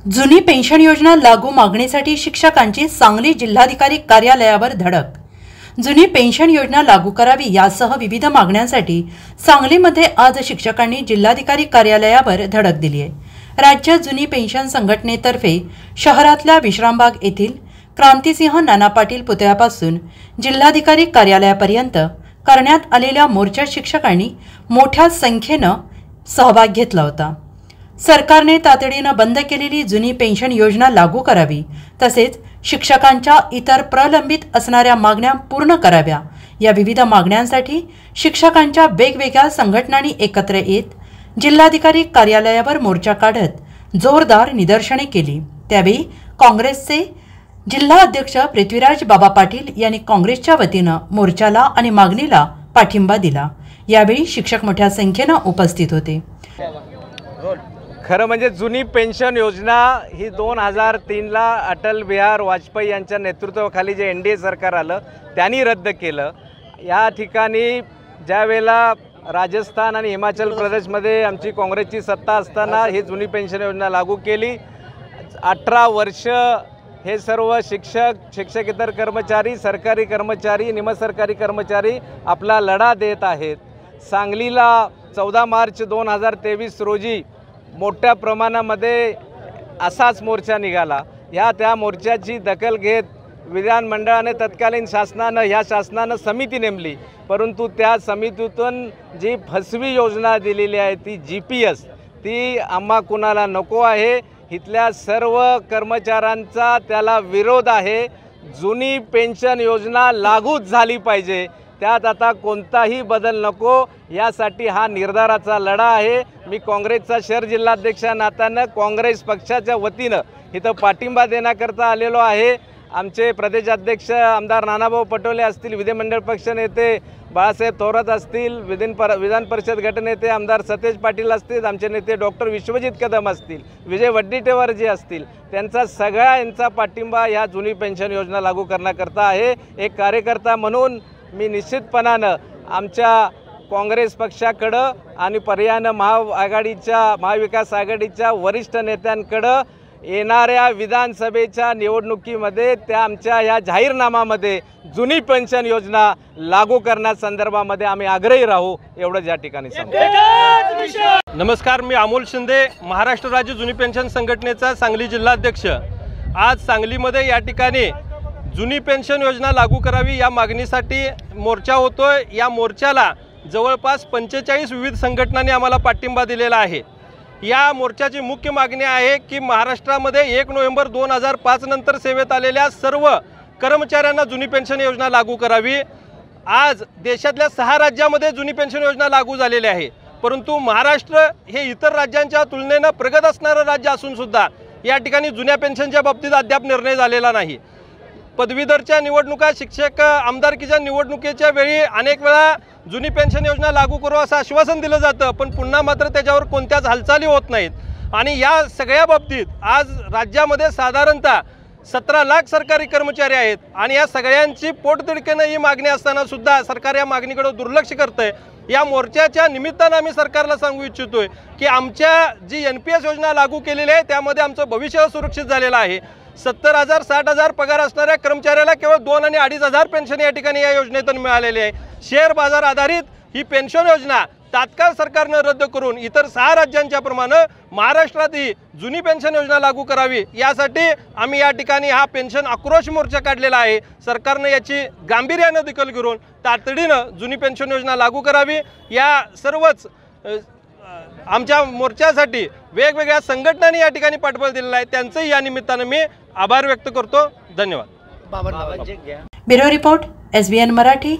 जुनी पेन्शन योजना लागू मागणीसाठी शिक्षकांची सांगली जिल्हाधिकारी कार्यालयावर धडक। जुनी पेन्शन योजना लागू करावी यासह विविध मागण्यांसाठी सांगलीमध्ये आज शिक्षकांनी जिल्हाधिकारी कार्यालयावर धडक दिली आहे। राज्य जुनी पेन्शन संघटनेतर्फे शहरातल्या विश्रामबाग येथील क्रांतिसिंह नाना पाटील पुतळ्यापासून जिल्हाधिकारी कार्यालयापर्यंत करण्यात आलेल्या मोर्चात शिक्षकांनी मोठ्या संख्येने सहभाग घेतला होता। सरकारने तातडीने बंद केलेली जुनी पेन्शन योजना लागू करावी, तसेच शिक्षकांच्या इतर प्रलंबित असणाऱ्या मागण्या पूर्ण कराव्या या विविध मागण्यांसाठी शिक्षकांच्या वेगवेगळ्या संघटनांनी एकत्र येत जिल्हाधिकारी कार्यालयावर मोर्चा काढत जोरदार निदर्शने केली। त्यावेळी काँग्रेसचे जिल्हा अध्यक्ष पृथ्वीराज बाबा पाटील यांनी काँग्रेसच्या वतीने मोर्चाला आणि मागणीला पाठिंबा दिला। यावेळी शिक्षक मोठ्या संख्येने उपस्थित होते। खरं म्हणजे जुनी पेन्शन योजना ही 2003ला अटल बिहार वाजपेयी यांच्या नेतृत्वाखाली जे NDA सरकार आलं त्यांनी रद्द केलं। या ठिकाणी ज्यावेळेला राजस्थान आणि हिमाचल प्रदेशमध्ये आमची काँग्रेसची सत्ता असताना ही जुनी पेन्शन योजना लागू केली। 18 वर्ष हे सर्व शिक्षक, शिक्षकेतर कर्मचारी, सरकारी कर्मचारी, निमसरकारी कर्मचारी आपला लढा देत आहेत। सांगलीला 14 मार्च 2023 रोजी मोठ्या प्रमाणामध्ये असाच मोर्चा निघाला। त्या मोर्चाची दखल घेत विधानमंडळाने तत्कालीन शासनानं समिती नेमली, परंतु त्या समितीतून जी फसवी योजना दिलेली आहे ती GPS ती आम्हा कुणाला नको आहे। इथल्या सर्व कर्मचाऱ्यांचा त्याला विरोध आहे। जुनी पेन्शन योजना लागूच झाली पाहिजे, त्यात आता कोणताही बदल नको, यासाठी हा निर्धाराचा लढा आहे। मी काँग्रेसचा शहर जिल्हाध्यक्षा नात्यानं काँग्रेस पक्षाच्या वतीनं इथं पाठिंबा देण्याकरता आलेलो आहे। आमचे प्रदेशाध्यक्ष आमदार नानाभाऊ पटोले असतील, विधिमंडळ पक्ष नेते बाळासाहेब थोरात असतील, विधान परिषद गटनेते आमदार सतेज पाटील असतील, आमचे नेते डॉक्टर विश्वजित कदम असतील, विजय वड्डेटीवारजी असतील, त्यांचा सगळ्यांचा पाठिंबा या जुनी पेन्शन योजना लागू करण्याकरता आहे। एक कार्यकर्ता म्हणून मी निश्चितपणानं आमच्या काँग्रेस पक्षाकडं आणि पर्यायानं महाविकास आघाडीच्या वरिष्ठ नेत्यांकडं येणाऱ्या विधानसभेच्या निवडणुकीमध्ये त्या आमच्या या जाहीरनाम्यामध्ये जुनी पेन्शन योजना लागू करण्यासंदर्भामध्ये आम्ही आग्रही राहू, एवढंच या ठिकाणी सांगतो। नमस्कार, मी अमोल शिंदे, महाराष्ट्र राज्य जुनी पेन्शन संघटनेचा सांगली जिल्हाध्यक्ष। आज सांगलीमध्ये या ठिकाणी जुनी पेन्शन योजना लागू करावी या मागणीसाठी मोर्चा होतोय। या मोर्चाला जवळपास 45 विविध संघटनांनी आम्हाला पाठिंबा दिलेला आहे। या मोर्चाची मुख्य मागणी आहे की महाराष्ट्रामध्ये 1 नोव्हेंबर 2005 नंतर सेवेत आलेल्या सर्व कर्मचाऱ्यांना जुनी पेन्शन योजना लागू करावी। आज देशातल्या 6 राज्यांमध्ये जुनी पेन्शन योजना लागू झालेली आहे, परंतु महाराष्ट्र हे इतर राज्यांच्या तुलनेने प्रगत असणारं राज्य असून सुद्धा या ठिकाणी जुन्या पेन्शनच्या बाबतीत अद्याप निर्णय झालेला नाही। पदवीधरच्या निवडणुका, शिक्षक आमदारकीच्या निवडणुकीच्या वेळी अनेक वेळा जुनी पेन्शन योजना लागू करू असं आश्वासन दिलं जातं, पण पुन्हा मात्र त्याच्यावर कोणत्याच हालचाली होत नाहीत। आणि या सगळ्या बाबतीत आज राज्यामध्ये साधारणतः 17 लाख सरकारी कर्मचारी आहेत आणि या सगळ्यांची पोटतिडकीनं ही मागणी असताना सुद्धा सरकार या मागणीकडे दुर्लक्ष करतंय। या मोर्चाच्या निमित्तानं आम्ही सरकारला सांगू इच्छितोय की आमच्या जी NPS योजना लागू केलेली आहे त्यामध्ये आमचं भविष्य सुरक्षित झालेलं आहे। 70,000 60,000 पगार असणाऱ्या कर्मचाऱ्याला केवळ 2 आणि 2,500 पेन्शन या ठिकाणी या योजनेतून मिळालेली आहे। शेअर बाजार आधारित ही पेन्शन योजना तात्काळ सरकारनं रद्द करून इतर 6 राज्यांच्या प्रमाणे महाराष्ट्रातही जुनी पेन्शन योजना लागू करावी, यासाठी आम्ही या ठिकाणी हा पेन्शन आक्रोश मोर्चा काढलेला आहे। सरकारनं याची गांभीर्यानं दखल घेऊन तातडीनं जुनी पेन्शन योजना लागू करावी। या सर्वच आमच्या मोर्चासाठी वेगवेगळ्या संघटनांनी या ठिकाणी पाठबळ दिलेलं आहे, त्यांचंही या निमित्तानं मी आभार व्यक्त करतो। धन्यवाद। Bureau report SBN Marathi.